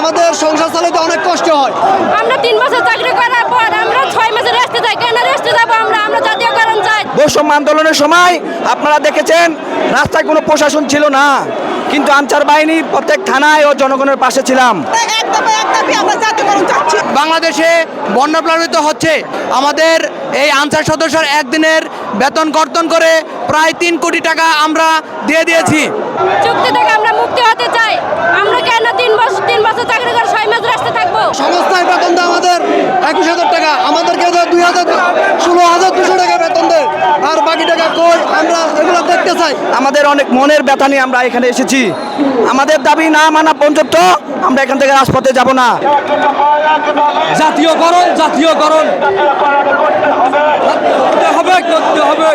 আমাদের সংসার চালাতে অনেক কষ্ট হয়। আমরা 3 বছর চাকরি করার পর আমরা 6 মাসে রেস্টে যাই। কেন রেস্টে যাব? আমরা জাতীয়করণ চাই। বৈষম্য আন্দোলনের সময় আপনারা দেখেছেন রাস্তায় কোনো প্রশাসন ছিল না, কিন্তু আনসার বাহিনী প্রত্যেক থানায় ও জনগণের পাশে ছিলাম। বাংলাদেশে বন্যাপ্লাবিত হচ্ছে, আমাদের এই আনসার সদস্যের একদিনের বেতন কর্তন করে প্রায় 3 কোটি টাকা আমরা দিয়ে দিয়েছি। চুক্তি থেকে আমরা মুক্তি হতে চাই। আমরা কেন 3 বছর চাকরি করে 6 মাস রেস্টে থাকবো? সংস্থায় বেতন দেয় আমাদের 21,000 টাকা, আমাদেরকে 16,200 টাকা বেতন দেয়, আর বাকি টাকা কই আমরা এগুলো দেখতে চাই। আমাদের অনেক মনের ব্যথা নিয়ে আমরা এখানে এসেছি। আমাদের দাবি না মানা পর্যন্ত আমরা এখান থেকে রাজপথে যাব না। জাতীয়করণ করতে হবে।